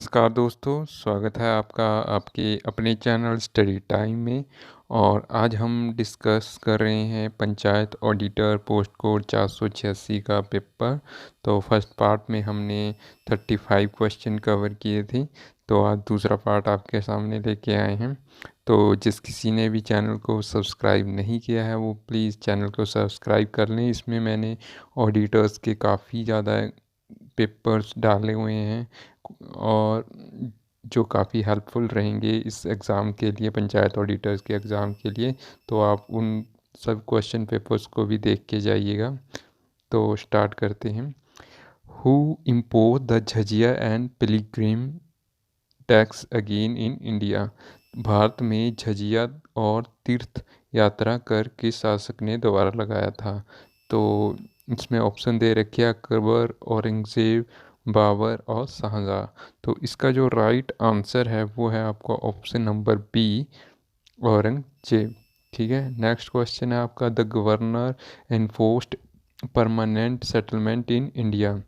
नमस्कार दोस्तों, स्वागत है आपका आपके अपने चैनल स्टडी टाइम में। और आज हम डिस्कस कर रहे हैं पंचायत ऑडिटर पोस्ट कोड 486 का पेपर। तो फर्स्ट पार्ट में हमने 35 क्वेश्चन कवर किए थे। तो आज दूसरा पार्ट आपके सामने लेके आए हैं। तो जिस किसी ने भी चैनल को सब्सक्राइब नहीं किया है वो प्लीज़ चैनल को सब्सक्राइब कर लें। इसमें मैंने ऑडिटर्स के काफ़ी ज़्यादा पेपर्स डाले हुए हैं और जो काफ़ी हेल्पफुल रहेंगे इस एग्ज़ाम के लिए, पंचायत ऑडिटर्स के एग्ज़ाम के लिए। तो आप उन सब क्वेश्चन पेपर्स को भी देख के जाइएगा। तो स्टार्ट करते हैं। हु इम्पोज द झझिया and pilgrim tax again in India? भारत में झझिया और तीर्थ यात्रा कर किस शासक ने दोबारा लगाया था? तो इसमें ऑप्शन दे रखे अकबर, औरंगज़ेब, बाबर और शाहजहाँ। तो इसका जो राइट आंसर है वो है आपका ऑप्शन नंबर बी, औरंगजेब। ठीक है, नेक्स्ट क्वेश्चन है आपका। The governor enforced permanent settlement in India?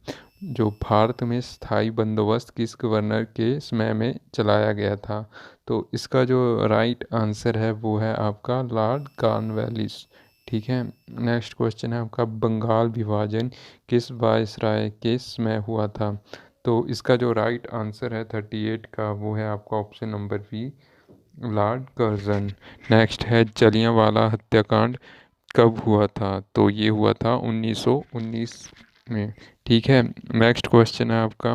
जो भारत में स्थायी बंदोबस्त किस गवर्नर के समय में चलाया गया था? तो इसका जो राइट आंसर है वो है आपका लॉर्ड कॉर्नवालिस। ठीक है, नेक्स्ट क्वेश्चन है आपका। बंगाल विभाजन किस वायसराय के समय हुआ था? तो इसका जो राइट आंसर है 38 का वो है आपका option number B, Lord Curzon. Next है जलियांवाला हत्याकांड कब हुआ था? तो ये हुआ था 1919 में। ठीक है, नेक्स्ट क्वेश्चन है आपका।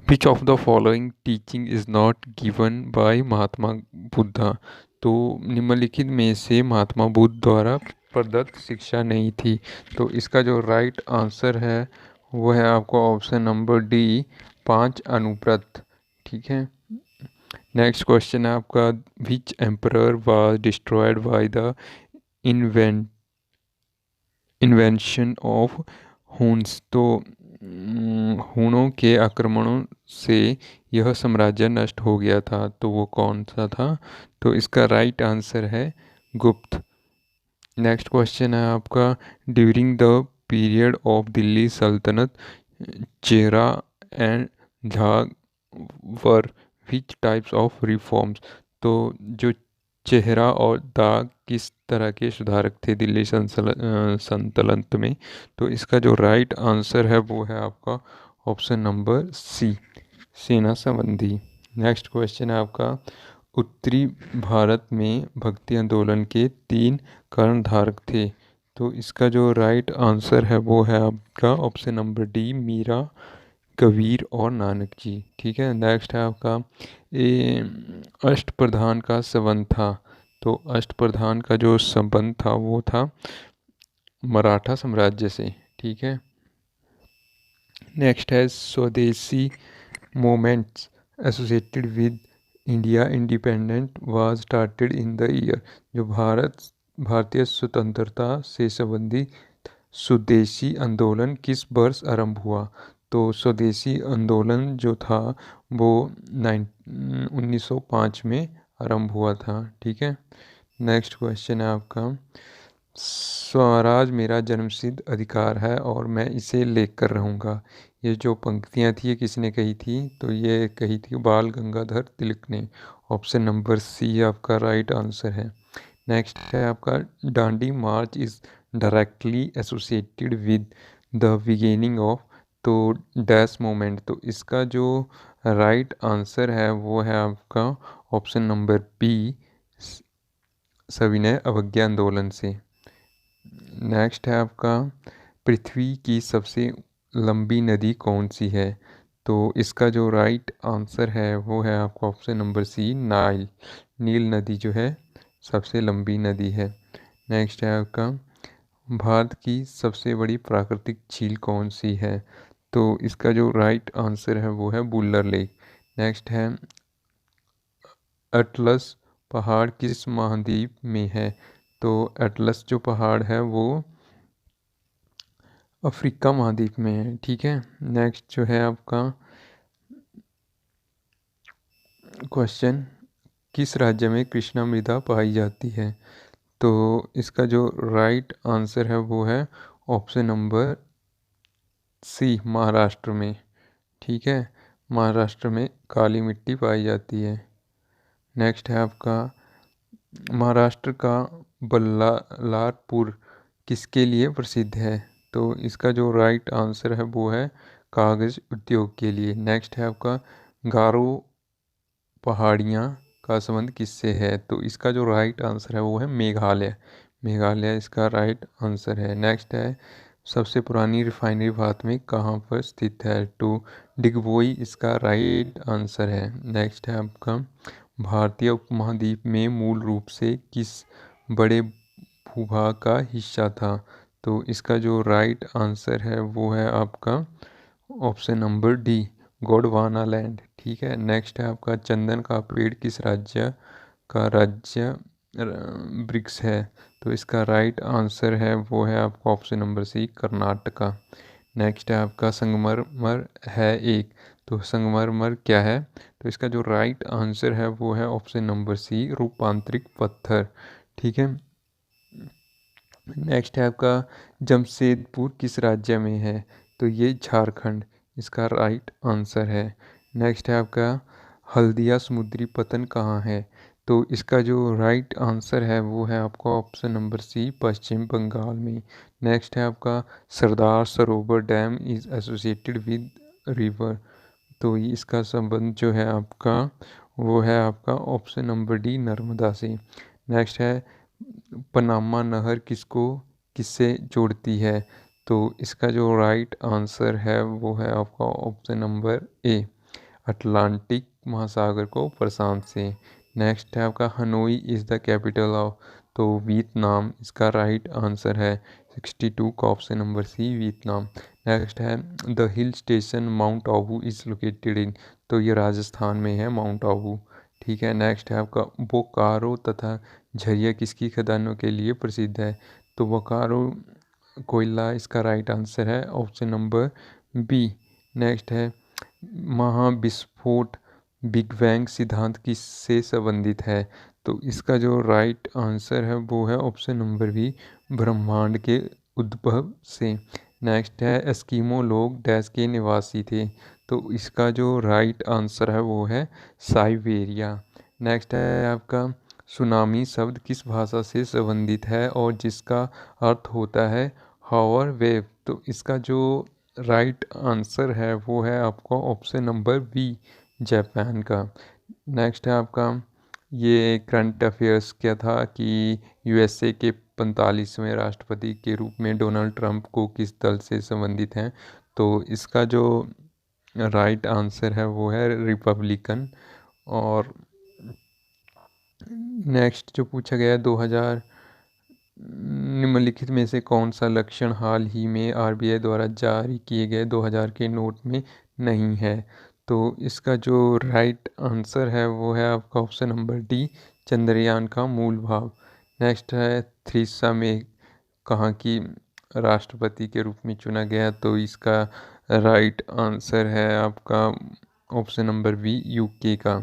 Which of the following teaching is not given by Mahatma Buddha? तो निम्नलिखित में से महात्मा बुद्ध द्वारा प्रदत्त शिक्षा नहीं थी। तो इसका जो राइट आंसर है वो है आपका ऑप्शन नंबर डी, 5 अनुव्रत। ठीक है, नेक्स्ट क्वेश्चन है आपका। Which emperor was destroyed by the invent invention of Huns? तो हुनों के आक्रमणों से यह साम्राज्य नष्ट हो गया था। तो वो कौन सा था? तो इसका राइट आंसर है गुप्त। नेक्स्ट क्वेश्चन है आपका। During the period of Delhi सल्तनत, चेरा एंड झाग वर विच टाइप्स ऑफ रिफॉर्म्स? तो जो चेहरा और दाग किस तरह के सुधारक थे दिल्ली सल्तनत में? तो इसका जो राइट आंसर है वो है आपका ऑप्शन नंबर सी, सेना संबंधी। नेक्स्ट क्वेश्चन है आपका। उत्तरी भारत में भक्ति आंदोलन के 3 कर्णधारक थे। तो इसका जो राइट आंसर है वो है आपका option number D, Meera, Kabir और नानक जी। ठीक है, नेक्स्ट है आपका। अष्टप्रधान का संबंध था? तो अष्टप्रधान का जो संबंध था वो था मराठा साम्राज्य से। ठीक है, नेक्स्ट है। स्वदेशी movements associated with India independent was started in the year? जो भारतीय स्वतंत्रता से संबंधित स्वदेशी आंदोलन किस वर्ष आरंभ हुआ? तो स्वदेशी आंदोलन जो था वो 1905 में आरंभ हुआ था। ठीक है, नेक्स्ट क्वेश्चन है आपका। स्वराज मेरा जन्मसिद्ध अधिकार है और मैं इसे लेकर रहूँगा। ये जो पंक्तियाँ थी ये किसने कही थी? तो ये कही थी बाल गंगाधर तिलक ने। ऑप्शन नंबर सी आपका राइट आंसर है। नेक्स्ट है आपका। Dandi march is directly associated with the beginning of तो डैश मोमेंट। तो इसका जो राइट आंसर है वो है आपका ऑप्शन नंबर बी, सविनय अवज्ञा आंदोलन से। नेक्स्ट है आपका। पृथ्वी की सबसे लंबी नदी कौन सी है? तो इसका जो राइट आंसर है वो है आपका ऑप्शन नंबर सी, नाइल। नील नदी जो है सबसे लंबी नदी है। नेक्स्ट है आपका। भारत की सबसे बड़ी प्राकृतिक झील कौन सी है? तो इसका जो राइट आंसर है वो है बुल्लर लेक। नेक्स्ट है। अटलस पहाड़ किस महाद्वीप में है? तो अटलस जो पहाड़ है वो अफ्रीका महाद्वीप में है। ठीक है, नेक्स्ट जो है आपका क्वेश्चन। किस राज्य में कृष्णा मृदा पाई जाती है? तो इसका जो राइट आंसर है वो है ऑप्शन नंबर सी, महाराष्ट्र में। ठीक है, महाराष्ट्र में काली मिट्टी पाई जाती है। नेक्स्ट है आपका महाराष्ट्र का बल्लारपुर किसके लिए प्रसिद्ध है? तो इसका जो राइट आंसर है वो है कागज उद्योग के लिए। नेक्स्ट है आपका गारो पहाड़ियाँ का संबंध किससे है? तो इसका जो राइट आंसर है वो है मेघालय। मेघालय इसका राइट आंसर है। नेक्स्ट है सबसे पुरानी रिफाइनरी भारत में कहाँ पर स्थित है? तो डिगबोई इसका राइट आंसर है। नेक्स्ट है आपका भारतीय उपमहाद्वीप में मूल रूप से किस बड़े भूभाग का हिस्सा था? तो इसका जो राइट आंसर है वो है आपका option number D, Gondwana land. ठीक है। नेक्स्ट है आपका चंदन का पेड़ किस राज्य का राज्य वृक्ष है? तो इसका राइट आंसर है वो है आपका option number C, Karnataka. Next है आपका संगमरमर है एक, तो संगमरमर क्या है? तो इसका जो राइट आंसर है वो है ऑप्शन नंबर सी, रूपांतरित पत्थर। ठीक है। नेक्स्ट है आपका जमशेदपुर किस राज्य में है? तो ये झारखंड इसका राइट आंसर है। नेक्स्ट है आपका हल्दिया समुद्री पतन कहाँ है? तो इसका जो राइट आंसर है वो है आपका ऑप्शन नंबर सी, पश्चिम बंगाल में। नेक्स्ट है आपका Sardar Sarovar dam is associated with river. तो इसका संबंध जो है आपका वो है आपका ऑप्शन नंबर डी, नर्मदा से। नेक्स्ट है पनामा नहर किससे जोड़ती है? तो इसका जो राइट आंसर है वो है आपका ऑप्शन नंबर ए, अटलांटिक महासागर को प्रशांत से। नेक्स्ट है आपका Hanoi is the capital of, तो वियतनाम इसका राइट आंसर है। 62 का option number C, Vietnam. Next है the hill station mount Abu is located in, तो ये राजस्थान में है माउंट आबू। ठीक है। नेक्स्ट है आपका बोकारो तथा झरिया किसकी खदानों के लिए प्रसिद्ध है? तो बोकारो कोयला इसका राइट आंसर है ऑप्शन नंबर बी। नेक्स्ट है महाविस्फोट बिग बैंग सिद्धांत किससे संबंधित है? तो इसका जो राइट आंसर है वो है ऑप्शन नंबर बी, ब्रह्मांड के उद्भव से। नेक्स्ट है एस्किमो लोग डैश के निवासी थे? तो इसका जो राइट आंसर है वो है साइबेरिया। नेक्स्ट है आपका सुनामी शब्द किस भाषा से संबंधित है और जिसका अर्थ होता है हावर वेव? तो इसका जो राइट आंसर है वो है आपका ऑप्शन नंबर बी, जापान का। नेक्स्ट है आपका ये करंट अफेयर्स क्या था कि यूएसए के 45वें राष्ट्रपति के रूप में डोनाल्ड ट्रंप को किस दल से संबंधित हैं? तो इसका जो राइट आंसर है वो है रिपब्लिकन। और नेक्स्ट जो पूछा गया है 2000 निम्नलिखित में से कौन सा लक्षण हाल ही में आरबीआई द्वारा जारी किए गए 2000 के नोट में नहीं है? तो इसका जो राइट आंसर है वो है आपका ऑप्शन नंबर डी, चंद्रयान का मूल भाव। नेक्स्ट है थ्रीसा में कहाँ की राष्ट्रपति के रूप में चुना गया? तो इसका राइट आंसर है आपका ऑप्शन नंबर बी, यूके का।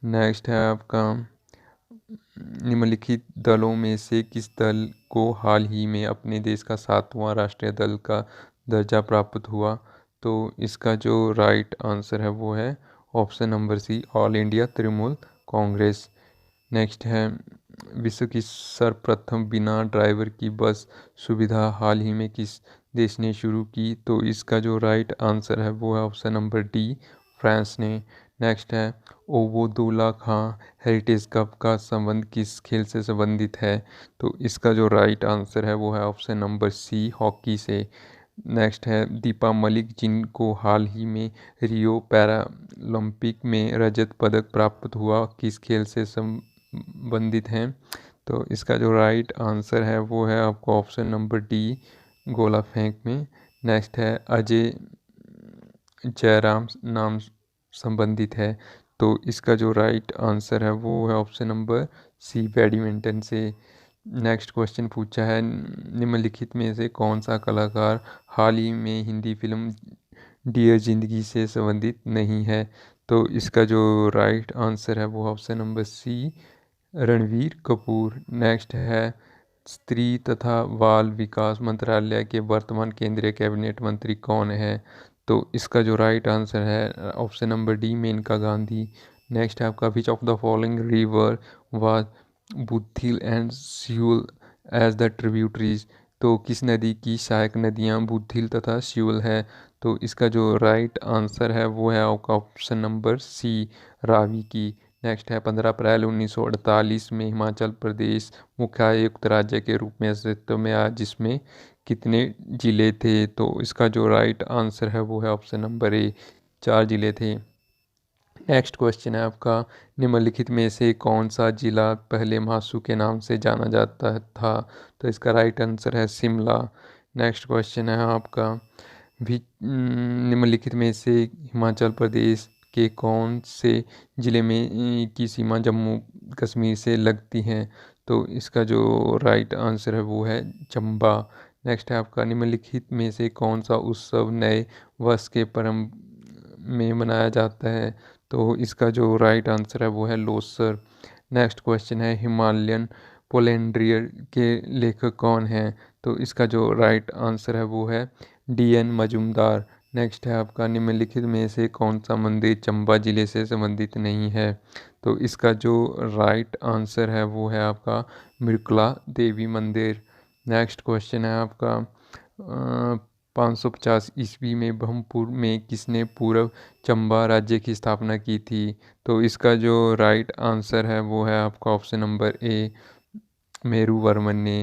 नेक्स्ट है आपका निम्नलिखित दलों में से किस दल को हाल ही में अपने देश का 7वां राष्ट्रीय दल का दर्जा प्राप्त हुआ? तो इसका जो राइट आंसर है वो है option number C, all India Trinamool Congress. Next है विश्व की सर्वप्रथम बिना ड्राइवर की बस सुविधा हाल ही में किस देश ने शुरू की? तो इसका जो राइट आंसर है वो है ऑप्शन नंबर डी, फ्रांस ने। नेक्स्ट है ओबोदुला खां हेरिटेज कप का संबंध किस खेल से संबंधित है? तो इसका जो राइट आंसर है वो है ऑप्शन नंबर सी, हॉकी से। नेक्स्ट है दीपा मलिक जिनको हाल ही में रियो पैरालंपिक में रजत पदक प्राप्त हुआ किस खेल से संबंधित हैं? तो इसका जो राइट आंसर है वो है आपको ऑप्शन नंबर डी, गोला फेंक में। नेक्स्ट है अजय जयराम नाम संबंधित है? तो इसका जो राइट आंसर है वो है ऑप्शन नंबर सी, बैडमिंटन से। नेक्स्ट क्वेश्चन पूछा है निम्नलिखित में से कौन सा कलाकार हाल ही में हिंदी फिल्म डियर जिंदगी से संबंधित नहीं है? तो इसका जो राइट आंसर है वो option number C, Ranveer Kapoor. Next है स्त्री तथा बाल विकास मंत्रालय के वर्तमान केंद्रीय कैबिनेट मंत्री कौन है? तो इसका जो राइट आंसर है option number D Menaka Gandhi. Next है आपका which of the following river was बुथिल एंड स्यूल एज द ट्रिब्यूटरीज। तो किस नदी की सहायक नदियाँ बुथिल तथा स्यूल है। तो इसका जो राइट आंसर है वो है आपका ऑप्शन नंबर सी रावी की। नेक्स्ट है 15 अप्रैल 1948 में हिमाचल प्रदेश मुख्य आयुक्त राज्य के रूप में अस्तित्व में आया, जिसमें कितने जिले थे। तो इसका जो राइट आंसर है वो है ऑप्शन नंबर ए 4 जिले थे। नेक्स्ट क्वेश्चन है आपका निम्नलिखित में से कौन सा जिला पहले महासू के नाम से जाना जाता था। तो इसका राइट आंसर है शिमला। नेक्स्ट क्वेश्चन है आपका भी निम्नलिखित में से हिमाचल प्रदेश के कौन से ज़िले में की सीमा जम्मू कश्मीर से लगती है। तो इसका जो राइट आंसर है वो है चंबा। नेक्स्ट है आपका निम्नलिखित में से कौन सा उत्सव नए वर्ष के प्रारंभ में मनाया जाता है। तो इसका जो राइट आंसर है वो है लोसर। नेक्स्ट क्वेश्चन है हिमालयन पोलेंड्रियर के लेखक कौन हैं। तो इसका जो राइट आंसर है वो है डी.एन. मजूमदार। नेक्स्ट है आपका निम्नलिखित में से कौन सा मंदिर चंबा जिले से संबंधित नहीं है। तो इसका जो राइट आंसर है वो है आपका मृगला देवी मंदिर। नेक्स्ट क्वेश्चन है आपका 550 ईस्वी में ब्रह्मपुर में किसने पूर्व चंबा राज्य की स्थापना की थी। तो इसका जो राइट आंसर है वो है आपका option number A Meru Varman ने।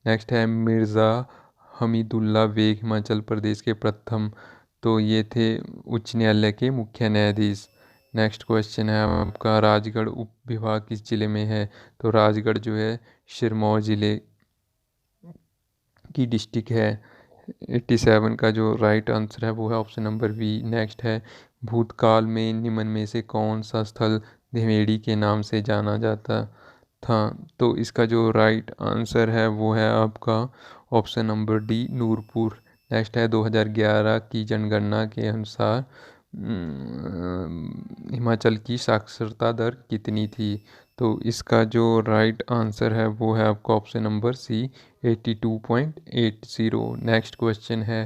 नेक्स्ट है मिर्ज़ा हमीदुल्ला बेग हिमाचल प्रदेश के प्रथम, तो ये थे उच्च न्यायालय के मुख्य न्यायाधीश। नेक्स्ट क्वेश्चन है आपका राजगढ़ उप विभाग किस जिले में है। तो राजगढ़ जो है सिरमौर जिले की डिस्ट्रिक्ट है। 87 का जो राइट आंसर है वो है ऑप्शन नंबर बी। नेक्स्ट है भूतकाल में निम्न में से कौन सा स्थल देवेड़ी के नाम से जाना जाता था। तो इसका जो राइट आंसर है वो है आपका option number D Nurpur. Next है 2011 की जनगणना के अनुसार हिमाचल की साक्षरता दर कितनी थी। तो इसका जो राइट आंसर है वो है आपका option number C 82.80। Next question है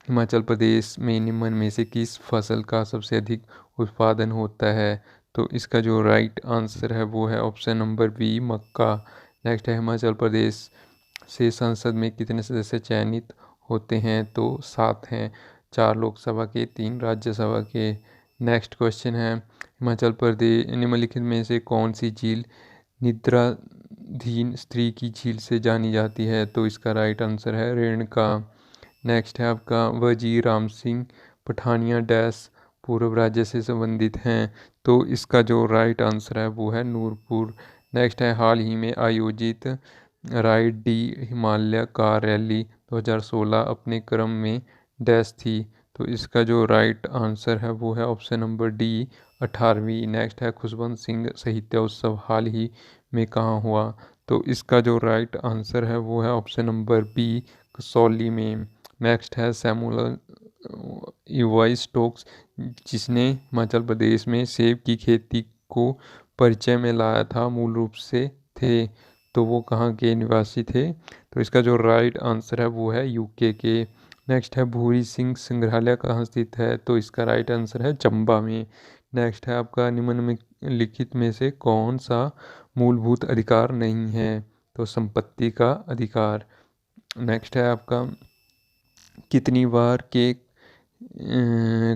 हिमाचल प्रदेश में निम्न में से किस फसल का सबसे अधिक उत्पादन होता है। तो इसका जो राइट आंसर है वो है ऑप्शन नंबर बी मक्का। नेक्स्ट है हिमाचल प्रदेश से संसद में कितने सदस्य चयनित होते हैं। तो 7 हैं, 4 लोकसभा के 3 राज्यसभा के। नेक्स्ट क्वेश्चन है हिमाचल प्रदेश निम्नलिखित में से कौन सी झील निद्राधीन स्त्री की झील से जानी जाती है। तो इसका राइट आंसर है रेणुका। नेक्स्ट है आपका वजीर राम सिंह पठानिया डैश पूर्व राज्य से संबंधित हैं। तो इसका जो राइट आंसर है वो है नूरपुर। नेक्स्ट है हाल ही में आयोजित ride D Himalaya car rally 2016 अपने क्रम में डैश थी। तो इसका जो राइट आंसर है वो है ऑप्शन नंबर डी 18वीं। नेक्स्ट है खुशवंत सिंह साहित्य उत्सव हाल ही में कहाँ हुआ। तो इसका जो राइट आंसर है वो है ऑप्शन नंबर बी कसौली में। नेक्स्ट है सैमुअल इवाई स्टोक्स, जिसने हिमाचल प्रदेश में सेब की खेती को परिचय में लाया था, मूल रूप से थे। तो वो कहाँ के निवासी थे। तो इसका जो राइट आंसर है वो है यूके के। नेक्स्ट है भूरी सिंह संग्रहालय कहाँ स्थित है। तो इसका राइट आंसर है चंबा में। नेक्स्ट है आपका निम्नलिखित में से कौन सा मूलभूत अधिकार नहीं है। तो संपत्ति का अधिकार। नेक्स्ट है आपका कितनी बार के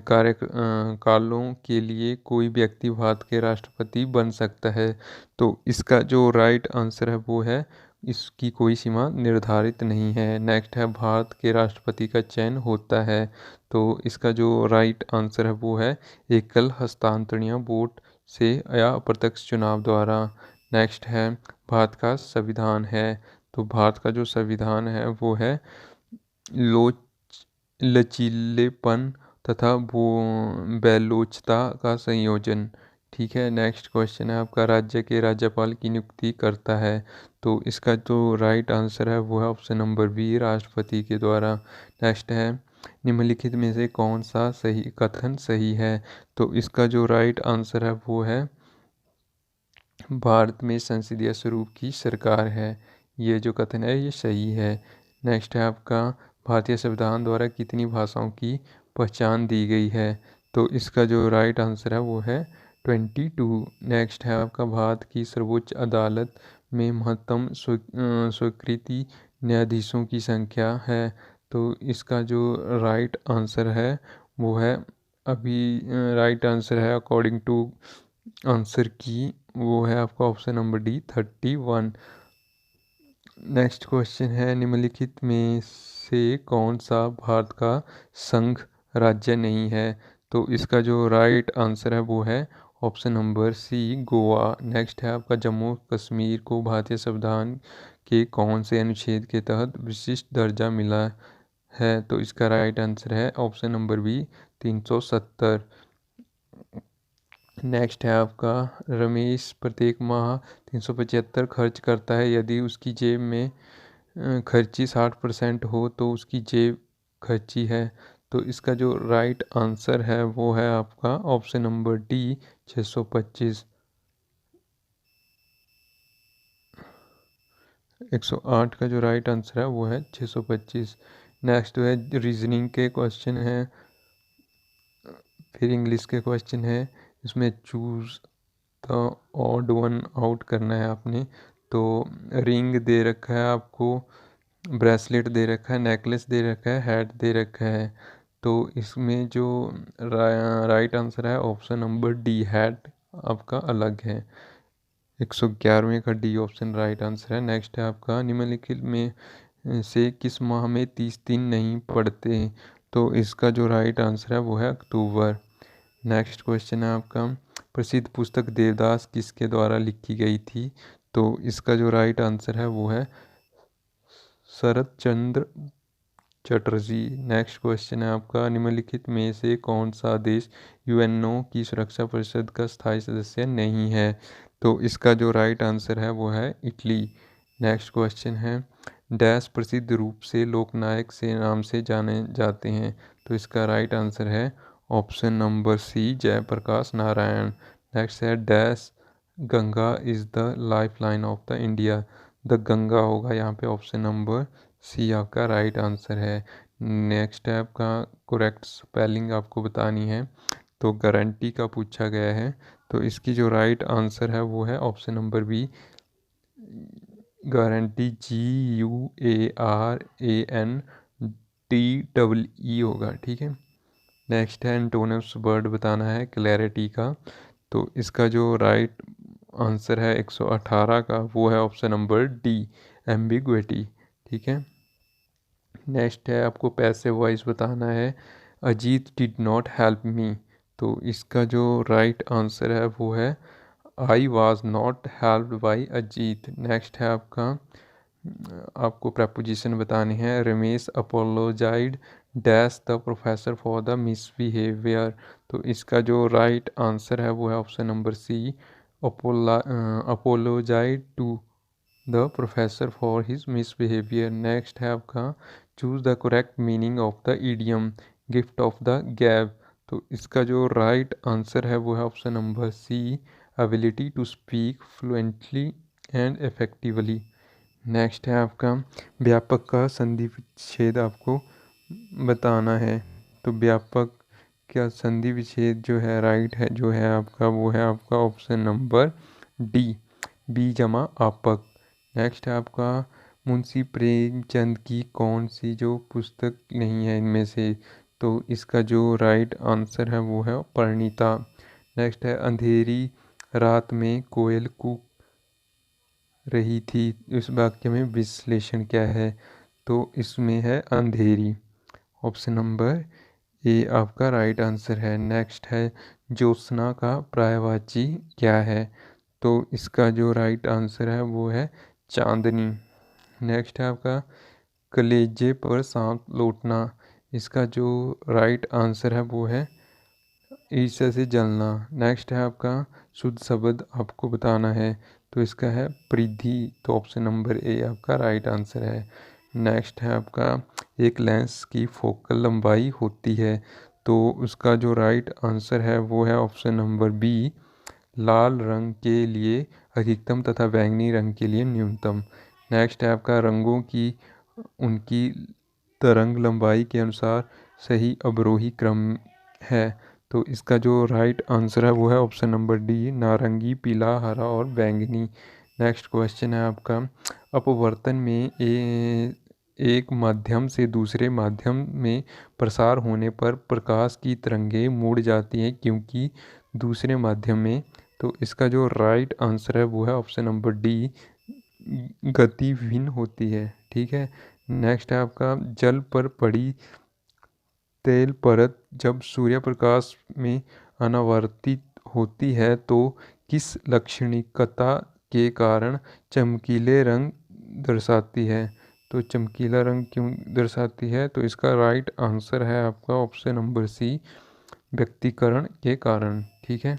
कार्यकालों के लिए कोई व्यक्ति भारत के राष्ट्रपति बन सकता है। तो इसका जो राइट आंसर है वो है इसकी कोई सीमा निर्धारित नहीं है। नेक्स्ट है भारत के राष्ट्रपति का चयन होता है। तो इसका जो राइट आंसर है वो है एकल हस्तांतरणीय वोट से या अप्रत्यक्ष चुनाव द्वारा। नेक्स्ट है भारत का संविधान है। तो भारत का जो संविधान है वो है लचीलेपन तथा बेलोचता का संयोजन। ठीक है। नेक्स्ट क्वेश्चन है आपका राज्य के राज्यपाल की नियुक्ति करता है। तो इसका जो राइट आंसर है वो है ऑप्शन नंबर बी राष्ट्रपति के द्वारा। नेक्स्ट है निम्नलिखित में से कौन सा सही कथन सही है। तो इसका जो राइट आंसर है वो है भारत में संसदीय स्वरूप की सरकार है। ये जो कथन है ये सही है। नेक्स्ट है आपका भारतीय संविधान द्वारा कितनी भाषाओं की पहचान दी गई है। तो इसका जो राइट आंसर है वो है 22। नेक्स्ट है आपका, भारत की सर्वोच्च अदालत में महत्तम स्वीकृति न्यायाधीशों की संख्या है। तो इसका जो राइट आंसर है वो है, अभी राइट आंसर है अकॉर्डिंग टू आंसर की, वो है आपका option number D 31। Next question है, निम्नलिखित में से कौन सा भारत का संघ राज्य नहीं है? तो इसका जो राइट आंसर है वो है option number C Goa. Next है आपका, जम्मू कश्मीर को भारतीय संविधान के कौन से अनुच्छेद के तहत विशिष्ट दर्जा मिला है? तो इसका राइट आंसर है ऑप्शन नंबर बी 370। नेक्स्ट है आपका, रमेश प्रत्येक माह 375 खर्च करता है, यदि उसकी जेब में खर्ची 60% हो तो उसकी जेब खर्ची है। तो इसका जो राइट आंसर है वो है आपका ऑप्शन नंबर डी 625। 108 का जो राइट आंसर है वो है 625। नेक्स्ट है रीजनिंग के क्वेश्चन है, फिर इंग्लिश के क्वेश्चन है। इसमें choose the odd one out करना है आपने। तो रिंग दे रखा है आपको, ब्रेसलेट दे रखा है, नेकलेस दे रखा है, हैट दे रखा है। तो इसमें जो राइट आंसर है ऑप्शन नंबर डी, हैट आपका अलग है। 111वें का डी ऑप्शन राइट आंसर है। नेक्स्ट है आपका, निम्नलिखित में से किस माह में 30 दिन नहीं पड़ते? तो इसका जो राइट आंसर है वो है अक्टूबर। नेक्स्ट क्वेश्चन है आपका, प्रसिद्ध पुस्तक देवदास किसके द्वारा लिखी गई थी? तो इसका जो राइट आंसर है वो है शरत चंद्र चटर्जी। नेक्स्ट क्वेश्चन है आपका, निम्नलिखित में से कौन सा देश यूएनओ की सुरक्षा परिषद का स्थायी सदस्य नहीं है? तो इसका जो राइट आंसर है वो है इटली। नेक्स्ट क्वेश्चन है, डैश प्रसिद्ध रूप से लोकनायक से नाम से जाने जाते हैं? तो इसका राइट आंसर है option number C Jayaprakash Narayan. Next है, dash Ganga is the life line of the India? The Ganga होगा यहाँ पे, ऑप्शन नंबर सी आपका राइट आंसर है। नेक्स्ट है आपका, करेक्ट स्पेलिंग आपको बतानी है। तो गारंटी का पूछा गया है, तो इसकी जो राइट आंसर है वो है option number B guarantee, GUARANTEE होगा, ठीक है। नेक्स्ट है, एंटोनिम्स वर्ड बताना है क्लैरिटी का। तो इसका जो राइट आंसर है 118 का वो है ऑप्शन नंबर डी एम्बिग्विटी, ठीक है। नेक्स्ट है आपको पैसिव वॉइस बताना है, Ajit did not help me. तो इसका जो राइट आंसर है वो है I was not helped by Ajit. Next है आपका, आपको प्रपोजिशन बतानी है, Ramesh apologised dash the professor for the misbehaviour. तो इसका जो राइट आंसर है वो है option number C apologised to the professor for his misbehaviour. Next है आपका, choose the correct meaning of the idiom gift of the गैब। तो इसका जो राइट आंसर है वो है option number C ability to speak fluently and effectively. Next है आपका, व्यापक का संधि विच्छेद आपको बताना है। तो व्यापक का संधि विच्छेद जो है राइट है जो है आपका वो है आपका ऑप्शन नंबर डी बी जमा आपक। नेक्स्ट है आपका, मुंशी प्रेमचंद की कौन सी जो पुस्तक नहीं है इनमें से? तो इसका जो राइट आंसर है वो है परिणीता। नेक्स्ट है, अंधेरी रात में कोयल कूक रही थी, इस वाक्य में विश्लेषण क्या है? तो इसमें है अंधेरी, ऑप्शन नंबर ए आपका राइट आंसर है। नेक्स्ट है, ज्योत्सना का पर्यायवाची क्या है? तो इसका जो राइट आंसर है वो है चांदनी। नेक्स्ट है आपका, कलेजे पर सांप लौटना, इसका जो राइट आंसर है वो है ईर्ष्या से जलना। नेक्स्ट है आपका, शुद्ध शब्द आपको बताना है। तो इसका है परिधि, तो ऑप्शन नंबर ए आपका राइट आंसर है। नेक्स्ट है आपका, एक लेंस की फोकल लंबाई होती है। तो उसका जो राइट आंसर है वो है ऑप्शन नंबर बी लाल रंग के लिए अधिकतम तथा बैंगनी रंग के लिए न्यूनतम। नेक्स्ट है आपका, रंगों की उनकी तरंग लंबाई के अनुसार सही अवरोही क्रम है। तो इसका जो राइट आंसर है वो है ऑप्शन नंबर डी, नारंगी, पीला, हरा और बैंगनी। नेक्स्ट क्वेश्चन है आपका, अपवर्तन में एक माध्यम से दूसरे माध्यम में प्रसार होने पर प्रकाश की तरंगें मुड़ जाती हैं क्योंकि दूसरे माध्यम में। तो इसका जो राइट आंसर है वो है ऑप्शन नंबर डी, गति भिन्न होती है। ठीक है। नेक्स्ट है आपका, जल पर पड़ी तेल परत जब सूर्य प्रकाश में अनावर्तित होती है तो किस लाक्षणिकता के कारण चमकीले रंग दर्शाती है। तो चमकीला रंग क्यों दर्शाती है, तो इसका राइट आंसर है आपका ऑप्शन नंबर सी, व्यक्तीकरण के कारण। ठीक है।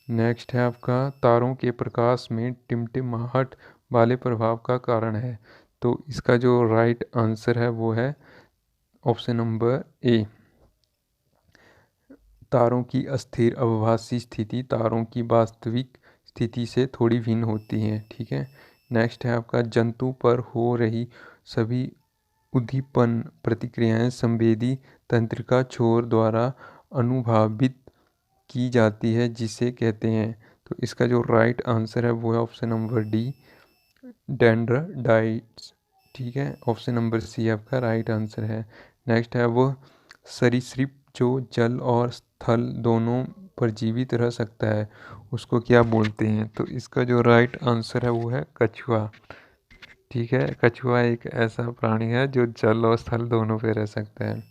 नेक्स्ट है आपका, तारों के प्रकाश में टिमटिमाहट वाले प्रभाव का कारण है। तो इसका जो राइट आंसर है वो है ऑप्शन नंबर ए, तारों की अस्थिर अवभासी स्थिति तारों की वास्तविक स्थिति से थोड़ी भिन्न होती है। ठीक है। नेक्स्ट है आपका, जंतु पर हो रही सभी उद्दीपन प्रतिक्रियाएं संवेदी तंत्रिका छोर द्वारा अनुभावित की जाती है जिसे कहते हैं। तो इसका जो राइट आंसर है वो है ऑप्शन नंबर डी, डेंड्राइट्स। ठीक है। ऑप्शन नंबर सी आपका राइट आंसर है। नेक्स्ट है वो सरीसृप जो जल और स्थल दोनों पर जीवित रह सकता है उसको क्या बोलते हैं। तो इसका जो राइट आंसर है वो है कछुआ। ठीक है। कछुआ एक ऐसा प्राणी है जो जल और स्थल दोनों पे रह सकता है।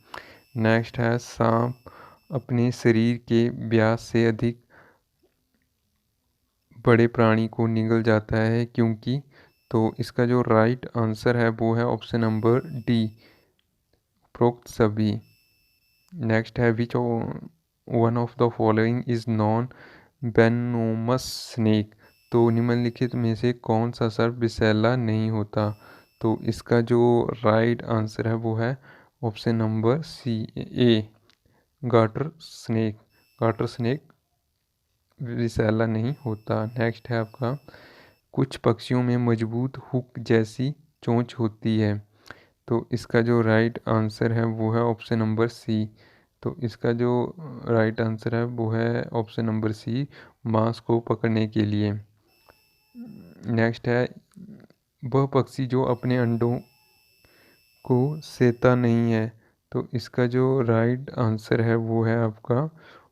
नेक्स्ट है, सांप अपने शरीर के व्यास से अधिक बड़े प्राणी को निगल जाता है क्योंकि। तो इसका जो राइट आंसर है वो है ऑप्शन नंबर डी, उपरोक्त सभी। नेक्स्ट है, which one of the following is non venomous snake. तो निम्नलिखित में से कौन सा सर्प विषैला नहीं होता। तो इसका जो राइट आंसर है वो है ऑप्शन नंबर सी, ए, गाटर स्नेक। गाटर स्नेक विषैला नहीं होता। नेक्स्ट है आपका, कुछ पक्षियों में मजबूत हुक जैसी चोंच होती है। तो इसका जो राइट आंसर है वो है ऑप्शन नंबर सी। तो इसका जो राइट आंसर है वो है ऑप्शन नंबर सी, मांस को पकड़ने के लिए। नेक्स्ट है, वह पक्षी जो अपने अंडों को सेता नहीं है। तो इसका जो राइट आंसर है वो है आपका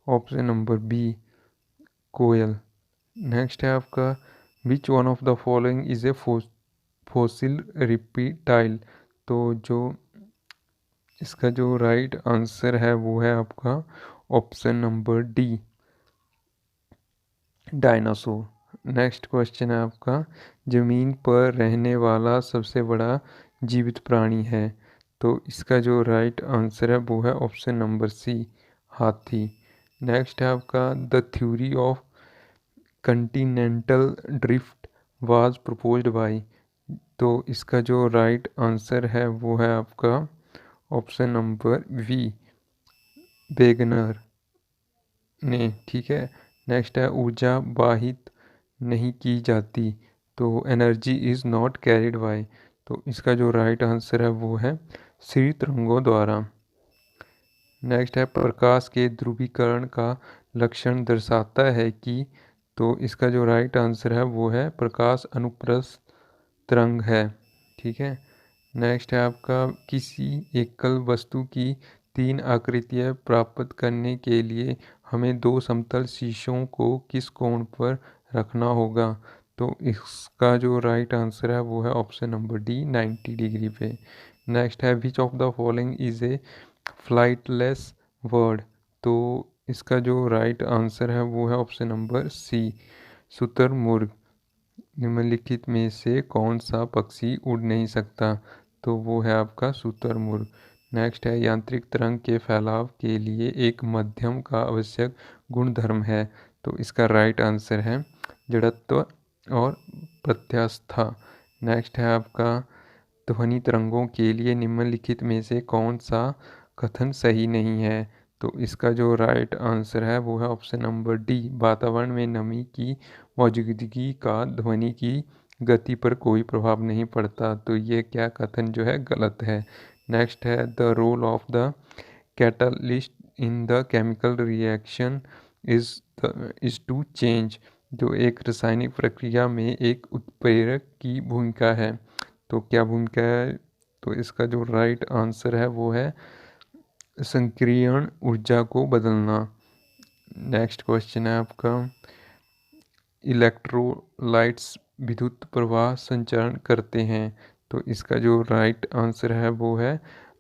ऑप्शन नंबर बी, कोयल। नेक्स्ट है आपका, विच one of the following is a fossil reptile. तो जो इसका जो राइट आंसर है वो है आपका option number D, dinosaur. Next question है आपका, जमीन पर रहने वाला सबसे बड़ा जीवित प्राणी है। तो इसका जो राइट आंसर है वो है ऑप्शन नंबर सी, हाथी। नेक्स्ट है आपका, the theory of Continental drift was proposed by. तो इसका जो राइट आंसर है वो है आपका ऑप्शन नंबर वी, वेगनर ने। ठीक है। नेक्स्ट है, ऊर्जा वाहित नहीं की जाती। तो energy is not carried by. तो इसका जो राइट आंसर है वो है श्री तरंगों द्वारा। नेक्स्ट है, प्रकाश के ध्रुवीकरण का लक्षण दर्शाता है कि। तो इसका जो राइट आंसर है वो है प्रकाश अनुप्रस्थ तरंग है। ठीक है। नेक्स्ट है आपका, किसी एकल वस्तु की तीन आकृतियाँ प्राप्त करने के लिए हमें दो समतल शीशों को किस कोण पर रखना होगा। तो इसका जो राइट आंसर है वो है ऑप्शन नंबर डी, 90 डिग्री पे। नेक्स्ट है, विच of the following is a flightless word. तो इसका जो राइट आंसर है वो है ऑप्शन नंबर सी, शुतुरमुर्ग। निम्नलिखित में से कौन सा पक्षी उड़ नहीं सकता। तो वो है आपका शुतुरमुर्ग। नेक्स्ट है, यांत्रिक तरंग के फैलाव के लिए एक माध्यम का आवश्यक गुणधर्म है। तो इसका राइट आंसर है जड़त्व और प्रत्यास्थता। नेक्स्ट है आपका, ध्वनि तरंगों के लिए निम्नलिखित में से कौन सा कथन सही नहीं है। तो इसका जो राइट आंसर है वो है ऑप्शन नंबर डी, वातावरण में नमी की मौजूदगी का ध्वनि की गति पर कोई प्रभाव नहीं पड़ता। तो ये क्या कथन जो है गलत है। नेक्स्ट है, the role of the catalyst in the chemical reaction is to change. जो एक रासायनिक प्रक्रिया में एक उत्प्रेरक की भूमिका है। तो क्या भूमिका है? तो इसका जो राइट आंसर है वो है संक्रियण ऊर्जा को बदलना। नेक्स्ट क्वेश्चन है आपका, इलेक्ट्रोलाइट्स विद्युत प्रवाह संचरण करते हैं। तो इसका जो राइट आंसर है वो है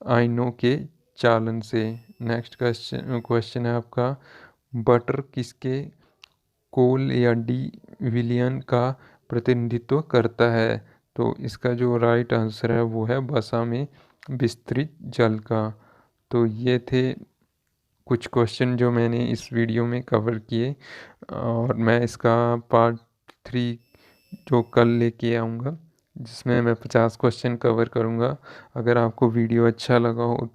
आयनों के चालन से। नेक्स्ट क्वेश्चन है आपका, बटर किसके कोल या डी विलियन का प्रतिनिधित्व करता है? तो इसका जो राइट आंसर है वो है वसा में विस्तृत जल का। तो ये थे कुछ क्वेश्चन जो मैंने इस वीडियो में कवर किए, और मैं इसका पार्ट 3 जो कल लेके आऊँगा, जिसमें मैं 50 क्वेश्चन कवर करूँगा। अगर आपको वीडियो अच्छा लगा हो तो